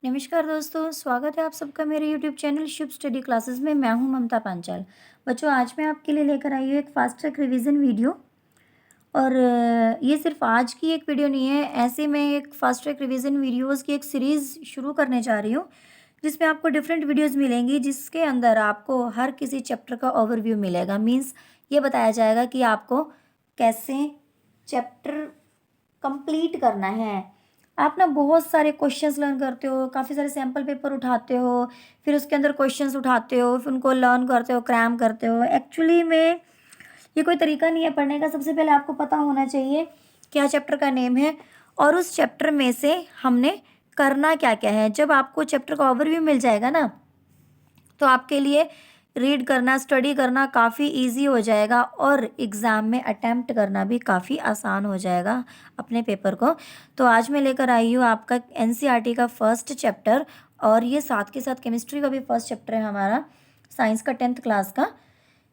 नमस्कार दोस्तों, स्वागत है आप सबका मेरे यूट्यूब चैनल शुभ स्टडी क्लासेस में। मैं हूं ममता पांचाल। बच्चों, आज मैं आपके लिए लेकर आई हूँ एक फास्ट ट्रैक रिवीजन वीडियो। और ये सिर्फ आज की एक वीडियो नहीं है, ऐसे मैं एक फास्ट ट्रैक रिवीजन वीडियोस की एक सीरीज़ शुरू करने जा रही हूँ, जिसमें आपको डिफरेंट वीडियोस मिलेंगी, जिसके अंदर आपको हर किसी चैप्टर का ओवरव्यू मिलेगा। मीन्स ये बताया जाएगा कि आपको कैसे चैप्टर कंप्लीट करना है। आप ना बहुत सारे क्वेश्चंस लर्न करते हो, काफ़ी सारे सैम्पल पेपर उठाते हो, फिर उसके अंदर क्वेश्चंस उठाते हो, फिर उनको लर्न करते हो, क्रैम करते हो। एक्चुअली में ये कोई तरीका नहीं है पढ़ने का। सबसे पहले आपको पता होना चाहिए क्या चैप्टर का नेम है और उस चैप्टर में से हमने करना क्या क्या है। जब आपको चैप्टर का ओवरव्यू मिल जाएगा ना, तो आपके लिए रीड करना, स्टडी करना काफ़ी इजी हो जाएगा और एग्ज़ाम में अटैम्प्ट करना भी काफ़ी आसान हो जाएगा अपने पेपर को। तो आज मैं लेकर आई हूँ आपका एनसीईआरटी का फर्स्ट चैप्टर, और ये साथ के साथ केमिस्ट्री का भी फर्स्ट चैप्टर है हमारा, साइंस का 10th क्लास का,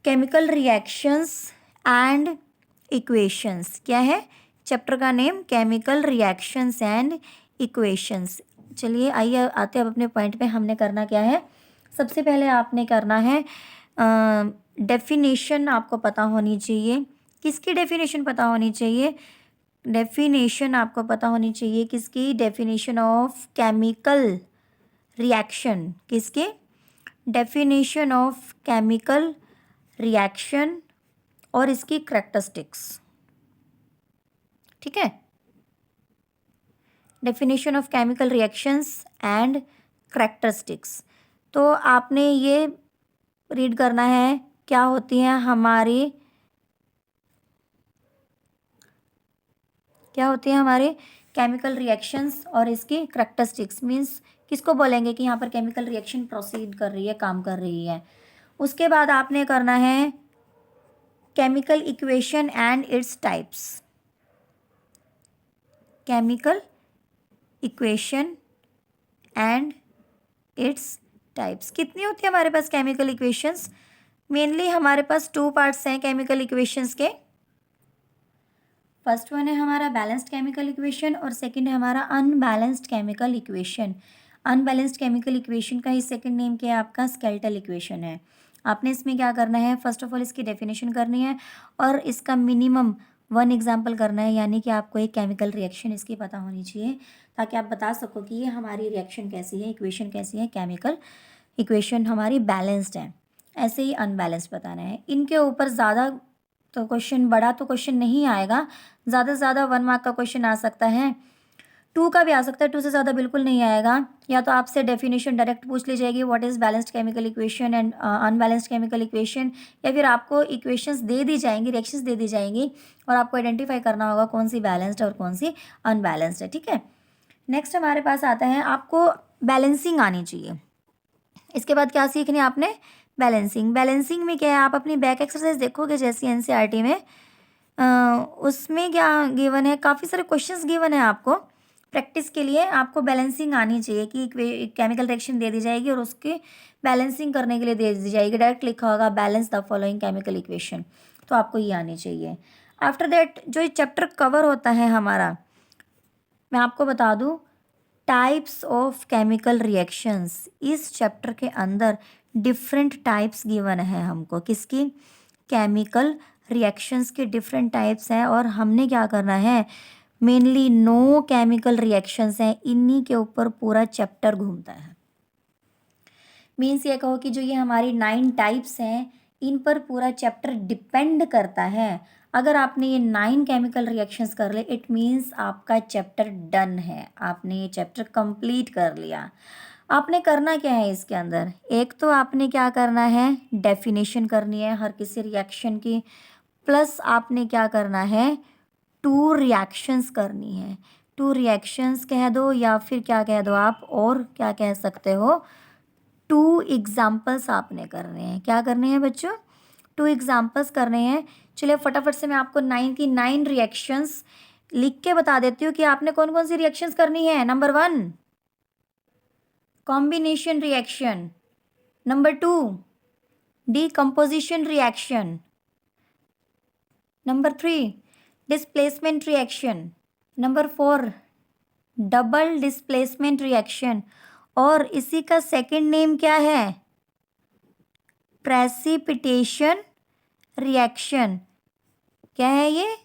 केमिकल रिएक्शंस एंड इक्वेशंस। क्या है चैप्टर का name? Chemical reactions and equations. चलिए आइए आते हैं अब अपने पॉइंट पे। हमने करना क्या है? सबसे पहले आपने करना है डेफिनेशन आपको पता होनी चाहिए। किसकी डेफिनेशन पता होनी चाहिए? डेफिनेशन आपको पता होनी चाहिए किसकी? Definition of chemical reaction. किसके? डेफिनेशन ऑफ केमिकल रिएक्शन और इसकी करैक्टरिस्टिक्स। ठीक है, definition of chemical reactions and characteristics. तो आपने ये रीड करना है क्या होती हैं हमारी, क्या होती है हमारे केमिकल रिएक्शंस और इसकी करैक्टरिस्टिक्स। मीन्स किसको बोलेंगे कि यहाँ पर केमिकल रिएक्शन प्रोसीड कर रही है, काम कर रही है। उसके बाद आपने करना है chemical equation and its types. Chemical equation and its types. कितनी होती है हमारे पास केमिकल इक्वेशंस? मेनली हमारे पास 2 पार्ट्स हैं केमिकल इक्वेशंस के। फर्स्ट वन है हमारा बैलेंस्ड केमिकल इक्वेशन और सेकंड है हमारा unbalanced chemical equation. Unbalanced chemical equation का ही सेकंड नेम क्या है आपका? स्केलेटल इक्वेशन है। आपने इसमें क्या करना है? फर्स्ट ऑफ ऑल इसकी डेफिनेशन करनी है और इसका मिनिमम 1 एग्जाम्पल करना है, यानी कि आपको एक केमिकल रिएक्शन इसकी पता होनी चाहिए, ताकि आप बता सको कि ये हमारी रिएक्शन कैसी है, इक्वेशन कैसी है। केमिकल इक्वेशन हमारी बैलेंस्ड है, ऐसे ही अनबैलेंस्ड बताना है। इनके ऊपर ज़्यादा तो क्वेश्चन, बड़ा तो क्वेश्चन नहीं आएगा, ज़्यादा से ज़्यादा 1 मार्क का क्वेश्चन आ सकता है, 2 का भी आ सकता है, 2 से ज़्यादा बिल्कुल नहीं आएगा। या तो आपसे डेफिनेशन डायरेक्ट पूछ ली जाएगी, what is balanced chemical equation and unbalanced chemical equation, या फिर आपको इक्वेशंस दे दी जाएंगी, रिएक्शंस दे दी जाएंगी और आपको आइडेंटिफाई करना होगा कौन सी बैलेंस्ड और कौन सी अनबैलेंस्ड है। ठीक है, नेक्स्ट हमारे पास आता है, आपको बैलेंसिंग आनी चाहिए। इसके बाद क्या सीखनी है आपने? बैलेंसिंग। बैलेंसिंग में क्या है, आप अपनी बैक एक्सरसाइज देखोगे जैसी एनसीईआरटी में, उसमें क्या गिवन है, काफ़ी सारे क्वेश्चंस गिवन है आपको। प्रैक्टिस के लिए आपको बैलेंसिंग आनी चाहिए कि केमिकल रिएक्शन दे दी जाएगी और उसके बैलेंसिंग करने के लिए दे दी जाएगी। डायरेक्ट लिखा होगा balance the following chemical equation, तो आपको ये आनी चाहिए। आफ्टर दैट जो चैप्टर कवर होता है हमारा, मैं आपको बता दूं, टाइप्स ऑफ केमिकल रिएक्शंस। इस चैप्टर के अंदर डिफरेंट टाइप्स गिवन है हमको। किसकी? केमिकल रिएक्शंस के डिफरेंट टाइप्स हैं और हमने क्या करना है, मेनली 9 केमिकल रिएक्शंस हैं, इन्हीं के ऊपर पूरा चैप्टर घूमता है। मीन्स ये कहो कि जो ये हमारी 9 टाइप्स हैं, इन पर पूरा चैप्टर डिपेंड करता है। अगर आपने ये 9 केमिकल रिएक्शंस कर ले, इट मीन्स आपका चैप्टर डन है, आपने ये चैप्टर कंप्लीट कर लिया। आपने करना क्या है इसके अंदर? एक तो आपने क्या करना है, डेफिनेशन करनी है हर किसी रिएक्शन की, प्लस आपने क्या करना है, 2 रिएक्शंस करनी है। 2 रिएक्शंस कह दो या फिर क्या कह दो आप, और क्या कह सकते हो, 2 एग्जाम्पल्स आपने करने हैं। क्या करने हैं बच्चों? 2 एग्जाम्पल्स करने हैं। चलिए फटाफट से मैं आपको 9 की 9 रिएक्शंस लिख के बता देती हूँ कि आपने कौन कौन सी रिएक्शंस करनी है। Number 1 combination reaction, number 2 decomposition reaction, number 3 displacement reaction, number 4 double displacement reaction, और इसी का सेकंड नेम क्या है? Precipitation reaction. क्या है ये?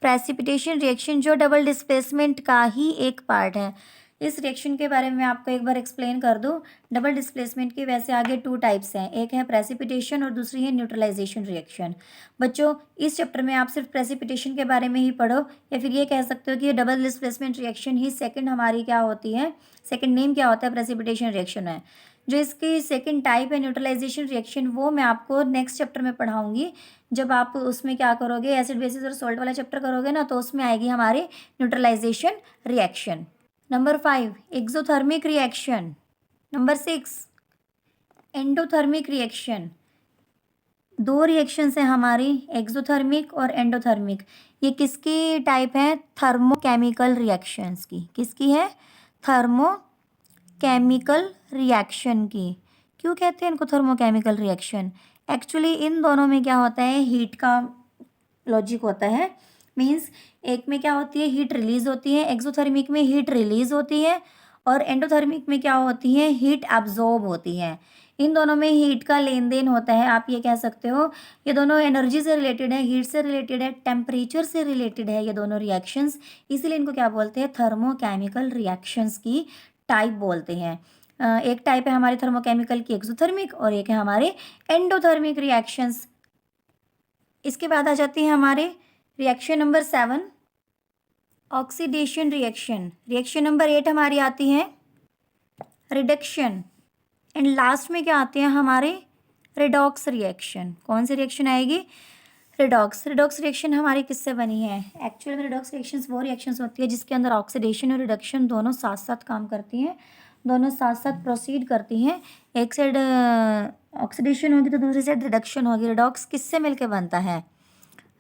प्रेसिपिटेशन रिएक्शन, जो डबल डिस्प्लेसमेंट का ही एक पार्ट है। इस रिएक्शन के बारे में आपको एक बार एक्सप्लेन कर दूं। डबल डिस्प्लेसमेंट के वैसे आगे 2 टाइप्स हैं, एक है प्रेसिपिटेशन और दूसरी है न्यूट्रलाइजेशन रिएक्शन। बच्चों, इस चैप्टर में आप सिर्फ प्रेसिपिटेशन के बारे में ही पढ़ो, या फिर ये कह सकते हो कि डबल डिस्प्लेसमेंट रिएक्शन ही सेकंड हमारी क्या होती है, सेकंड नेम क्या होता है, प्रेसिपिटेशन रिएक्शन है। जो इसकी सेकंड टाइप है न्यूट्रलाइजेशन रिएक्शन, वो मैं आपको नेक्स्ट चैप्टर में पढ़ाऊंगी। जब आप उसमें क्या करोगे, एसिड बेसिस और सॉल्ट वाला चैप्टर करोगे ना, तो उसमें आएगी हमारी neutralization reaction. Number 5 exothermic reaction. Number 6 endothermic reaction. 2 reactions हैं हमारी, एक्सोथर्मिक और एंडोथर्मिक। ये किसकी टाइप है? थर्मोकेमिकल रिएक्शंस की। किसकी है? थर्मोकेमिकल रिएक्शन की। क्यों कहते हैं इनको थर्मोकेमिकल रिएक्शन? एक्चुअली इन दोनों में क्या होता है, हीट का लॉजिक होता है। मीन्स एक में क्या होती है, हीट रिलीज होती है, एक्सोथर्मिक में हीट रिलीज होती है, और एंडोथर्मिक में क्या होती है, हीट एब्जॉर्ब होती है। इन दोनों में हीट का लेन देन होता है, आप ये कह सकते हो। ये दोनों एनर्जी से रिलेटेड है, हीट से रिलेटेड है, टेम्परेचर से रिलेटेड है, ये दोनों रिएक्शंस। इसीलिए इनको क्या बोलते हैं, थर्मोकेमिकल रिएक्शंस की टाइप बोलते हैं। एक टाइप है हमारी थर्मोकेमिकल की एक्सोथर्मिक, और एक है हमारे एंडोथर्मिक रिएक्शंस। इसके बाद आ जाती है हमारे reaction number 7 oxidation reaction. Reaction number 8 हमारी आती है रिडक्शन, एंड लास्ट में क्या आते हैं हमारे, रिडॉक्स रिएक्शन। कौन सी रिएक्शन आएगी? रिडॉक्स। रिडॉक्स रिएक्शन हमारी किससे बनी है? एक्चुअल में रिडॉक्स रिएक्शंस वो रिएक्शंस होती है जिसके अंदर ऑक्सीडेशन और रिडक्शन दोनों साथ साथ काम करती हैं, दोनों साथ साथ प्रोसीड करती हैं। एक साइड ऑक्सीडेशन होगी तो दूसरी साइड रिडक्शन होगी। रिडॉक्स किससे मिलके बनता है?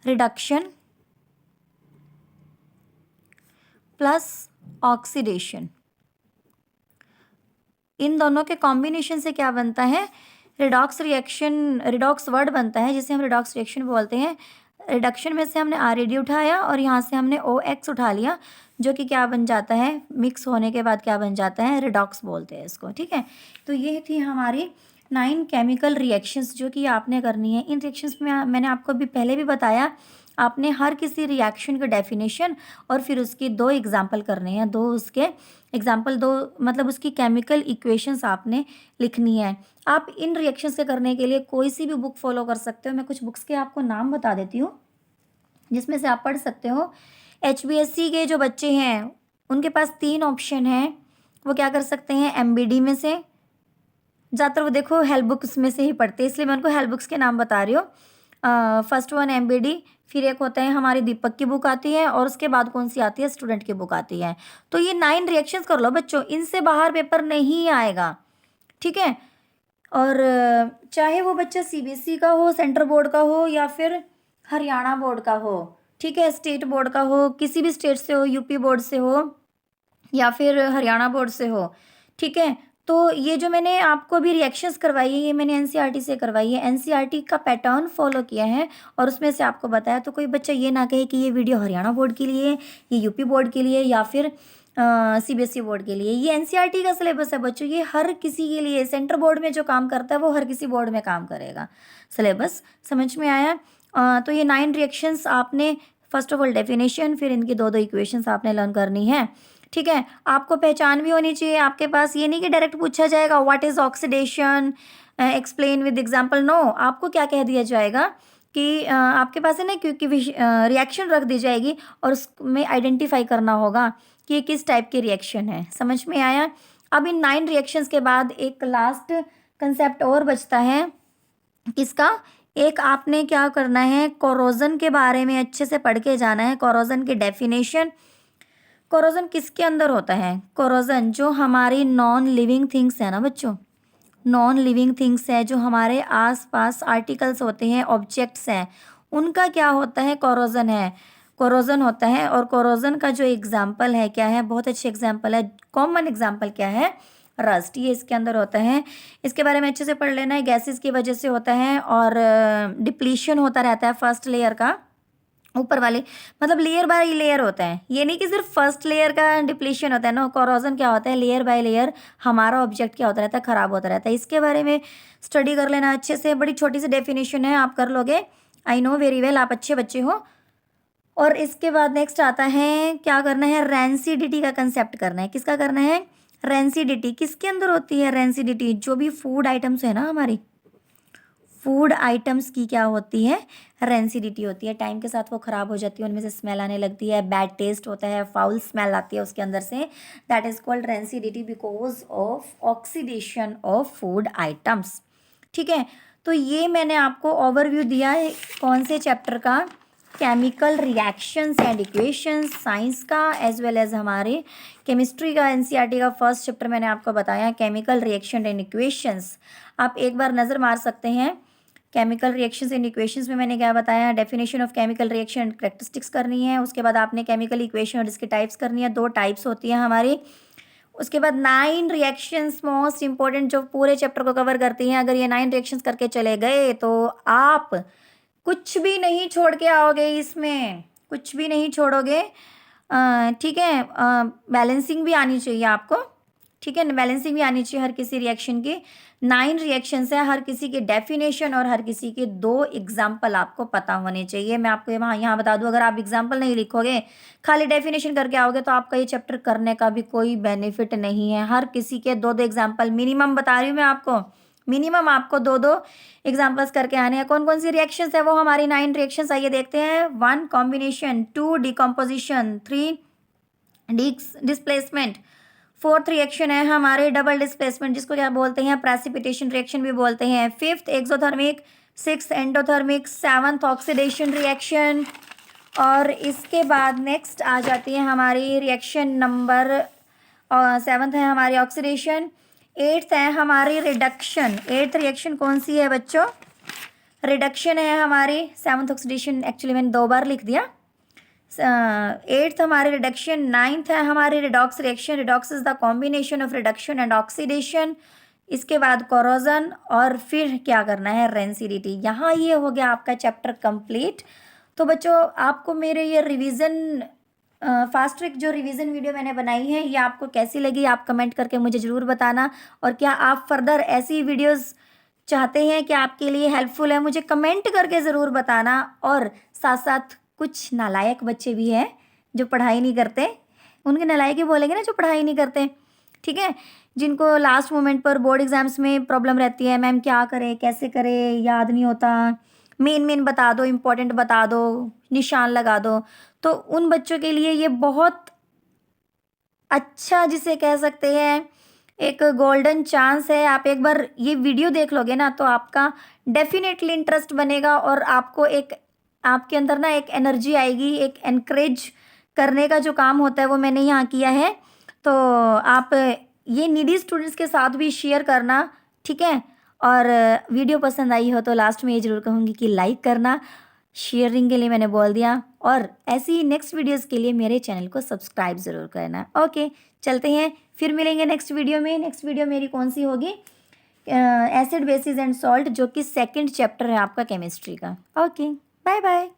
रिडक्शन प्लस ऑक्सीडेशन, इन दोनों के कॉम्बिनेशन से क्या बनता है, रिडॉक्स रिएक्शन। रिडॉक्स वर्ड बनता है जिसे हम रिडॉक्स रिएक्शन बोलते हैं। रिडक्शन में से हमने RAD उठाया और यहाँ से हमने OX उठा लिया, जो कि क्या बन जाता है, मिक्स होने के बाद क्या बन जाता है, रिडॉक्स बोलते हैं इसको। ठीक है, तो ये थी हमारी 9 केमिकल रिएक्शंस जो कि आपने करनी है। इन रिएक्शंस में मैंने आपको अभी पहले भी बताया, आपने हर किसी रिएक्शन का डेफिनेशन और फिर उसकी 2 एग्जाम्पल करने हैं, 2 उसके एग्जाम्पल, 2 मतलब उसकी केमिकल इक्वेशंस आपने लिखनी है। आप इन रिएक्शंस के करने के लिए कोई सी भी बुक फॉलो कर सकते हो। मैं कुछ बुक्स के आपको नाम बता देती हूँ जिसमें से आप पढ़ सकते हो। HBSC के जो बच्चे हैं उनके पास 3 ऑप्शन हैं, वो क्या कर सकते हैं, MBD में से, ज़्यादातर वो देखो हेल्प बुक्स में से ही पढ़ते हैं, इसलिए मैं उनको हेल्प बुक्स के नाम बता रही हूँ। फर्स्ट वन MBD, फिर एक होता है हमारी दीपक की बुक आती है, और उसके बाद कौन सी आती है, स्टूडेंट की बुक आती है। तो ये 9 रिएक्शंस कर लो बच्चों, इनसे बाहर पेपर नहीं आएगा। ठीक है, और चाहे वो बच्चा CBSE का हो, सेंट्रल बोर्ड का हो, या फिर हरियाणा बोर्ड का हो, ठीक है, स्टेट बोर्ड का हो, किसी भी स्टेट से हो, UP बोर्ड से हो या फिर हरियाणा बोर्ड से हो। ठीक है, तो ये जो मैंने आपको अभी रिएक्शंस करवाई है, ये मैंने NCERT से करवाई है, NCERT का पैटर्न फॉलो किया है और उसमें से आपको बताया। तो कोई बच्चा ये ना कहे कि ये वीडियो हरियाणा बोर्ड के लिए, ये UP बोर्ड के लिए, या फिर CBSE बोर्ड के लिए। ये NCERT का सिलेबस है बच्चों, ये हर किसी के लिए, सेंट्रल बोर्ड में जो काम करता है वो हर किसी बोर्ड में काम करेगा। सिलेबस समझ में आया? तो ये 9 रिएक्शंस आपने फर्स्ट ऑफ ऑल डेफिनेशन, फिर इनकी 2 इक्वेशंस आपने लर्न करनी है। ठीक है, आपको पहचान भी होनी चाहिए आपके पास, ये नहीं कि डायरेक्ट पूछा जाएगा what is oxidation, explain with example. No, आपको क्या कह दिया जाएगा कि आपके पास है ना, क्योंकि रिएक्शन रख दी जाएगी और उसमें आइडेंटिफाई करना होगा कि ये किस टाइप की रिएक्शन है। समझ में आया? अब इन 9 रिएक्शंस के बाद एक लास्ट कंसेप्ट और बचता है, किसका? एक आपने क्या करना है, कोरोजन के बारे में अच्छे से पढ़ के जाना है, कोरोजन की डेफिनेशन। कोरोजन किसके अंदर होता है? कोरोजन जो हमारी नॉन लिविंग थिंग्स है ना बच्चों, नॉन लिविंग थिंग्स है, जो हमारे आसपास आर्टिकल्स होते हैं, ऑब्जेक्ट्स हैं, उनका क्या होता है, कोरोजन है, कोरोजन होता है। और कोरोजन का जो एग्जाम्पल है क्या है, बहुत अच्छे एग्जाम्पल है, कॉमन एग्जाम्पल क्या है, रस्ट, ये इसके अंदर होता है। इसके बारे में अच्छे से पढ़ लेना है, गैसेस की वजह से होता है और डिप्लीशन होता रहता है फर्स्ट लेयर का, ऊपर वाले, मतलब लेयर बाय लेयर होता है, ये नहीं कि सिर्फ फर्स्ट लेयर का डिप्लीशन होता है ना। कोरोजन क्या होता है, लेयर बाय लेयर हमारा ऑब्जेक्ट क्या होता रहता है, खराब होता रहता है। इसके बारे में स्टडी कर लेना अच्छे से, बड़ी छोटी सी डेफिनेशन है, आप कर लोगे, आई नो वेरी वेल, आप अच्छे बच्चे हो। और इसके बाद नेक्स्ट आता है, क्या करना है, रेंसिडिटी का कंसेप्ट करना है। किसका करना है, रेंसिडिटी। किसके अंदर होती है रेंसिडिटी, जो भी फूड आइटम्स है ना हमारी, फूड आइटम्स की क्या होती है, रेंसिडिटी होती है। टाइम के साथ वो ख़राब हो जाती है, उनमें से स्मेल आने लगती है, बैड टेस्ट होता है, फाउल स्मेल आती है उसके अंदर से। That is called rancidity because of oxidation of food items. ठीक है, तो ये मैंने आपको ओवरव्यू दिया है कौन से चैप्टर का, chemical reactions and equations, science का एज वेल एज हमारे केमिस्ट्री का। एनसीईआरटी का फर्स्ट चैप्टर मैंने आपको बताया केमिकल रिएक्शन एंड इक्वेशंस। आप एक बार नज़र मार सकते हैं। केमिकल रिएक्शंस एंड इक्वेशंस में मैंने क्या बताया, definition of chemical reaction and characteristics करनी है। उसके बाद आपने केमिकल इक्वेशन और इसकी टाइप्स करनी है, 2 टाइप्स होती हैं हमारी। उसके बाद 9 रिएक्शंस मोस्ट इंपॉर्टेंट जो पूरे चैप्टर को कवर करती हैं। अगर ये 9 रिएक्शंस करके चले गए तो आप कुछ भी नहीं छोड़ के आओगे, इसमें कुछ भी नहीं छोड़ोगे। ठीक है, बैलेंसिंग भी आनी चाहिए आपको। ठीक है, बैलेंसिंग भी आनी चाहिए हर किसी रिएक्शन की। 9 रिएक्शंस है, हर किसी की डेफिनेशन और हर किसी के 2 एग्जाम्पल आपको पता होने चाहिए। मैं आपको यहाँ बता दूँ, अगर आप एग्जाम्पल नहीं लिखोगे, खाली डेफिनेशन करके आओगे, तो आपका ये चैप्टर करने का भी कोई बेनिफिट नहीं है। हर किसी के 2-2 एग्जाम्पल मिनिमम बता रही हूँ मैं आपको, मिनिमम आपको 2-2 एग्जाम्पल्स करके आने हैं। कौन कौन सी रिएक्शंस है वो हमारी 9 रिएक्शंस, आइए देखते हैं। 1 combination, 2 decomposition, 3 displacement, 4th reaction है हमारे डबल डिस्प्लेसमेंट, जिसको क्या बोलते हैं, प्रेसिपिटेशन रिएक्शन भी बोलते हैं। 5th exothermic, 6th endothermic, 7th oxidation reaction. और इसके बाद नेक्स्ट आ जाती है हमारी रिएक्शन नंबर 7th है हमारी ऑक्सीडेशन। 8th है हमारी रिडक्शन। 8th रिएक्शन कौन सी है बच्चों, रिडक्शन है हमारी। 7th ऑक्सीडेशन एक्चुअली मैंने 2 बार लिख दिया। 8th हमारी रिडक्शन। 9th है हमारी redox reaction. Redox is the combination of reduction and oxidation. इसके बाद कोरोजन, और फिर क्या करना है, रेंसिडिटी। यहाँ ये हो गया आपका चैप्टर कंप्लीट। तो बच्चों आपको मेरे ये रिवीजन फास्ट ट्रिक जो रिवीजन वीडियो मैंने बनाई है, ये आपको कैसी लगी, आप कमेंट करके मुझे ज़रूर बताना। और क्या आप फर्दर ऐसी वीडियोस चाहते हैं कि आपके लिए हेल्पफुल है, मुझे कमेंट करके ज़रूर बताना। और साथ साथ कुछ नालायक बच्चे भी हैं जो पढ़ाई नहीं करते, उनके नालायक ही बोलेंगे ना, जो पढ़ाई नहीं करते। ठीक है, जिनको लास्ट मोमेंट पर बोर्ड एग्जाम्स में प्रॉब्लम रहती है, मैम क्या करें, कैसे करें, याद नहीं होता, मेन बता दो, इम्पोर्टेंट बता दो, निशान लगा दो। तो उन बच्चों के लिए ये बहुत अच्छा, जिसे कह सकते हैं एक गोल्डन चांस है। आप एक बार ये वीडियो देख लोगे ना, तो आपका डेफिनेटली इंटरेस्ट बनेगा और आपको एक, आपके अंदर ना एक एनर्जी आएगी, एक एनकरेज करने का जो काम होता है वो मैंने यहाँ किया है। तो आप ये नीडी स्टूडेंट्स के साथ भी शेयर करना, ठीक है। और वीडियो पसंद आई हो तो लास्ट में ये ज़रूर कहूँगी कि लाइक करना, शेयरिंग के लिए मैंने बोल दिया, और ऐसी ही नेक्स्ट वीडियोस के लिए मेरे चैनल को सब्सक्राइब ज़रूर करना। ओके, चलते हैं, फिर मिलेंगे नेक्स्ट वीडियो में। नेक्स्ट वीडियो मेरी कौन सी होगी, एसिड बेसिस एंड सॉल्ट, जो कि 2nd चैप्टर है आपका केमिस्ट्री का। Okay, bye bye.